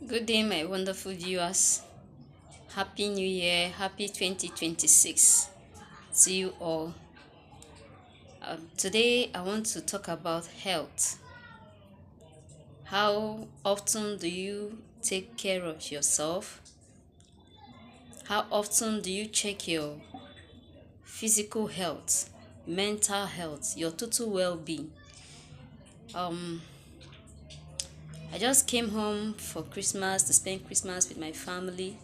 Good day, my wonderful viewers. Happy New Year, happy 2026 to you all. Today, I want to talk about health. How often do you take care of yourself? How often do you check your physical health, mental health, your total well being? Um, I just came home for Christmas to spend Christmas with my family,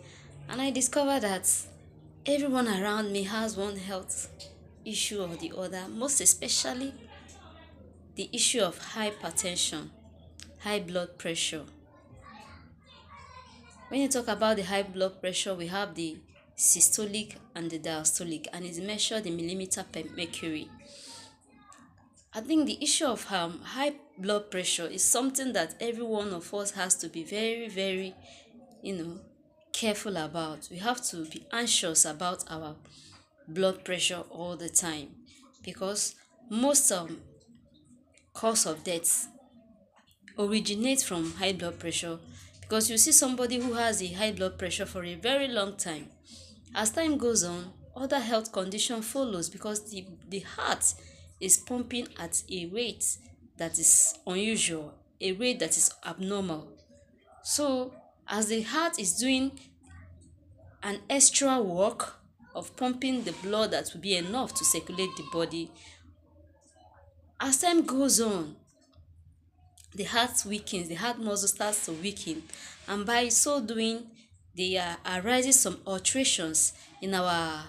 and I discovered that everyone around me has one health issue or the other, most especially the issue of hypertension, high blood pressure. When you talk about the high blood pressure, we have the systolic and the diastolic, and it's measured in millimeter per mercury. I think the issue of high blood pressure is something that every one of us has to be very, very, you know, careful about. We have to be anxious about our blood pressure all the time because most cause of death originates from high blood pressure, because you see somebody who has a high blood pressure for a very long time. As time goes on, other health condition follows because the heart is pumping at a rate that is unusual, a rate that is abnormal. So as the heart is doing an extra work of pumping the blood that will be enough to circulate the body, as time goes on, the heart weakens, the heart muscle starts to weaken, and by so doing, there arises some alterations in our,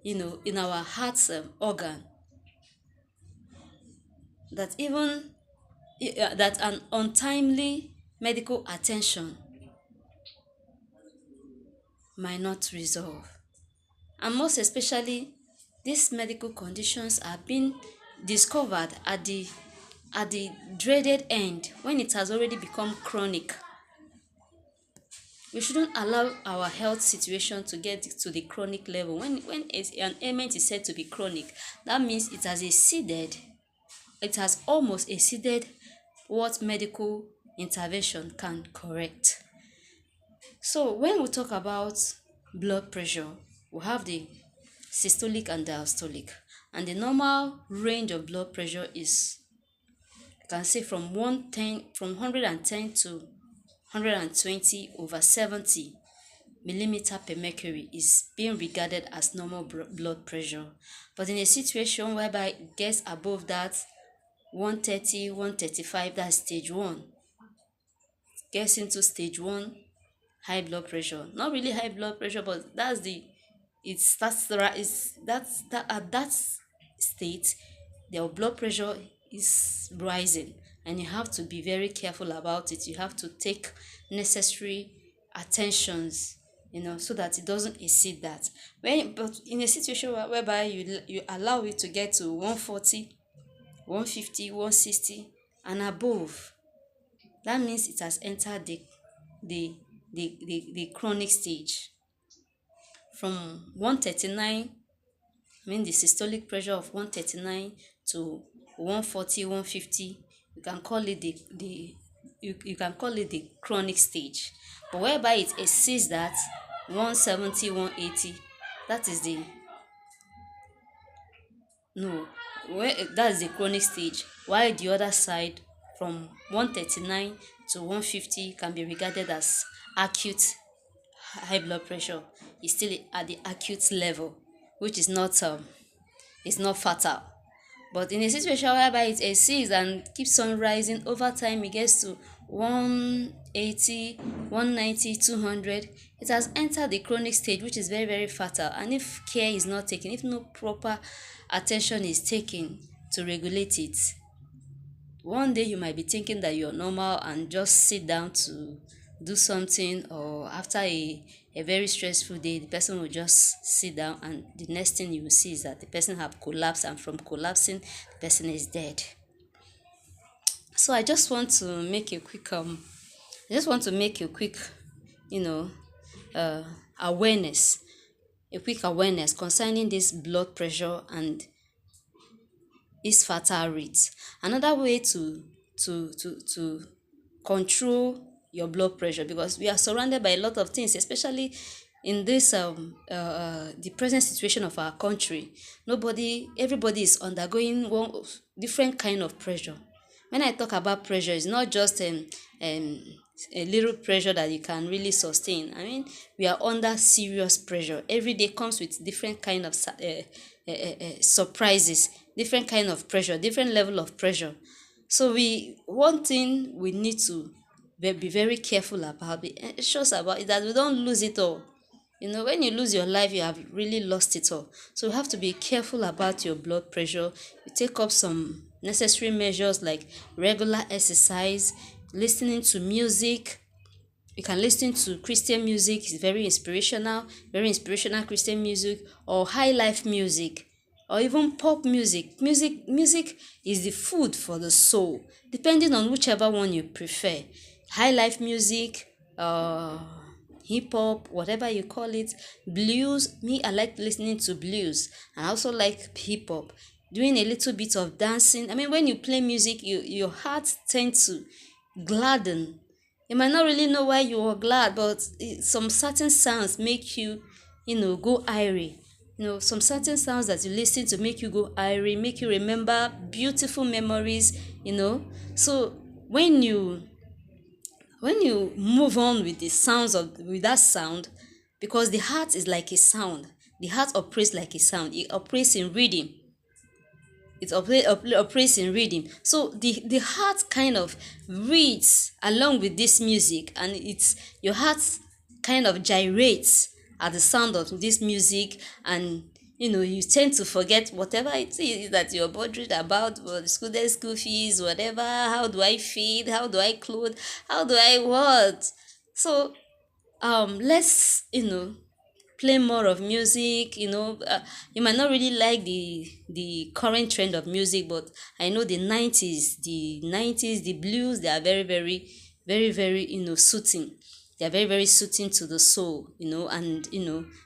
in our heart organ, that even that an untimely medical attention might not resolve. And most especially, these medical conditions are being discovered at the dreaded end, when it has already become chronic. We shouldn't allow our health situation to get to the chronic level. When an ailment is said to be chronic, that means it has almost exceeded what medical intervention can correct. So when we talk about blood pressure, we have the systolic and diastolic, and the normal range of blood pressure is, you can say, from 110 to 120 over 70 millimeter per mercury is being regarded as normal blood pressure. But in a situation whereby it gets above that, 130, 135, that's stage 1, gets into stage 1 high blood pressure. Not really high blood pressure, but that's the it's that at that state, their blood pressure is rising, and you have to be very careful about it. You have to take necessary attentions, so that it doesn't exceed that. But in a situation whereby you allow it to get to 140, 150, 160 and above, that means it has entered the the chronic stage. From 139, the systolic pressure of 139 to 140, 150, you can call it you can call it the chronic stage. But whereby it exceeds that, 170, 180, that is the no where that's the chronic stage, while the other side, from 139 to 150, can be regarded as acute high blood pressure. Is still at the acute level, which is not fatal. But in a situation whereby it exceeds and keeps on rising over time, it gets to 180, 190, 200, it has entered the chronic stage, which is very, very fatal. And if care is not taken, if no proper attention is taken to regulate it, one day you might be thinking that you're normal and just sit down to do something, or after a very stressful day, the person will just sit down, and the next thing you will see is that the person have collapsed, and from collapsing, the person is dead. So I just want to make a quick, you know uh awareness, concerning this blood pressure and its fatal rate. Another way to control your blood pressure, because we are surrounded by a lot of things, especially in this the present situation of our country. Everybody is undergoing one different kind of pressure. When I talk about pressure, it's not just um a little pressure that you can really sustain. I mean, we are under serious pressure. Every day comes with different kind of surprises, different kind of pressure, different level of pressure. So we one thing we need to be very careful about, be anxious about, is that we don't lose it all. When you lose your life, you have really lost it all. So you have to be careful about your blood pressure. You take up some necessary measures like regular exercise, listening to music. You can listen to Christian music, it's very inspirational Christian music, or high life music, or even pop music. Music is the food for the soul, depending on whichever one you prefer. High life music, hip hop, whatever you call it, blues. Me, I like listening to blues. I also like hip hop. Doing a little bit of dancing. I mean, when you play music, your heart tends to gladden. You might not really know why you were glad, but some certain sounds make you, go airy. Some certain sounds that you listen to make you go airy, make you remember beautiful memories. So when you move on with that sound, because the heart is like a sound. The heart operates like a sound. It operates in rhythm. Operates in rhythm. So the heart kind of reads along with this music, and it's your heart kind of gyrates at the sound of this music. And you tend to forget whatever it is that you're bothered about, school fees, whatever. How do I feed? How do I clothe? How do I what? So let's play more of music. You might not really like the current trend of music, but I know the 90s, the blues, they are very, very, very, very, soothing. They are very, very soothing to the soul. And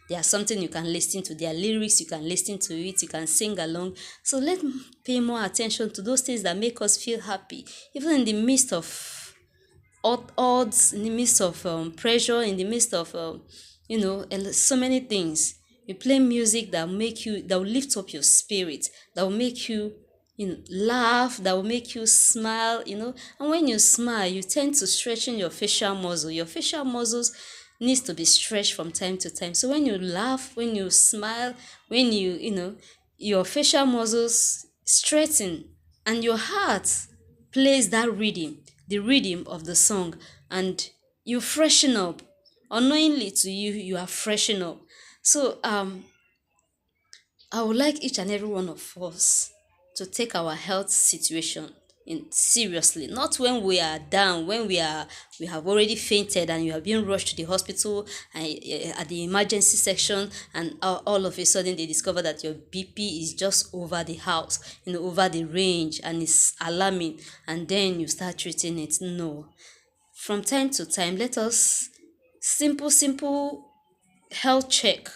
they are something you can listen to. Their lyrics, you can listen to it, you can sing along. So let's pay more attention to those things that make us feel happy, even in the midst of odds, in the midst of pressure, in the midst of so many things. You play music that will lift up your spirit, that will make you laugh, that will make you smile. And when you smile, you tend to stretching your facial muscle. Your facial muscles needs to be stretched from time to time. So when you laugh, when you smile, when your facial muscles straighten, and your heart plays that rhythm, the rhythm of the song, and you freshen up. Unknowingly to you, you are freshen up. So I would like each and every one of us to take our health situation in seriously. Not when we are down, when we have already fainted and you have been rushed to the hospital, and at the emergency section, and all of a sudden they discover that your BP is just over the house, over the range, and it's alarming, and then you start treating it. No. From time to time, let us simple health check.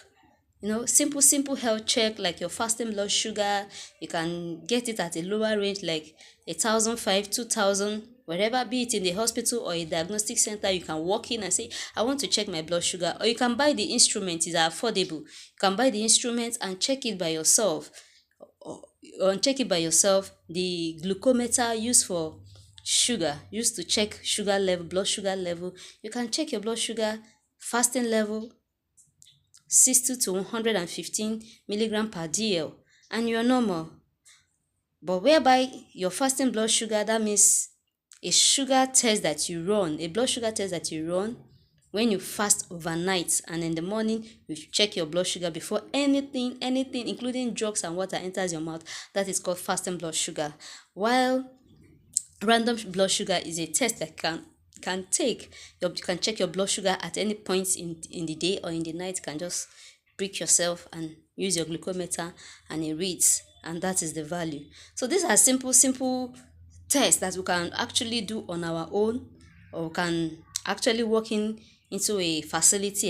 Simple health check, like your fasting blood sugar. You can get it at a lower range, like 1,500, 2,000, wherever, be it in the hospital or a diagnostic center. You can walk in and say, I want to check my blood sugar. Or you can buy the instrument. It's affordable. You can buy the instrument and check it by yourself. The glucometer used for sugar, used to check sugar level, blood sugar level. You can check your blood sugar fasting level, 60 to 115 milligram per dl, and you're normal. But whereby your fasting blood sugar, that means a blood sugar test that you run when you fast overnight, and in the morning you check your blood sugar before anything, including drugs and water, enters your mouth. That is called fasting blood sugar. While random blood sugar is a test that can take you can check your blood sugar at any point in the day or in the night. You can just prick yourself and use your glucometer, and it reads, and that is the value. So these are simple tests that we can actually do on our own, or we can actually walk into a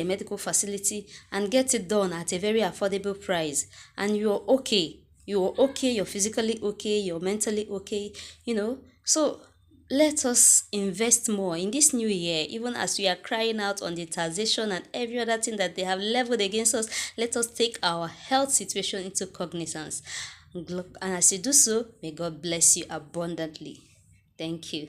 medical facility, and get it done at a very affordable price, and you're okay. You're physically okay, you're mentally okay. So let us invest more in this new year, even as we are crying out on the taxation and every other thing that they have leveled against us. Let us take our health situation into cognizance. And as you do so, may God bless you abundantly. Thank you.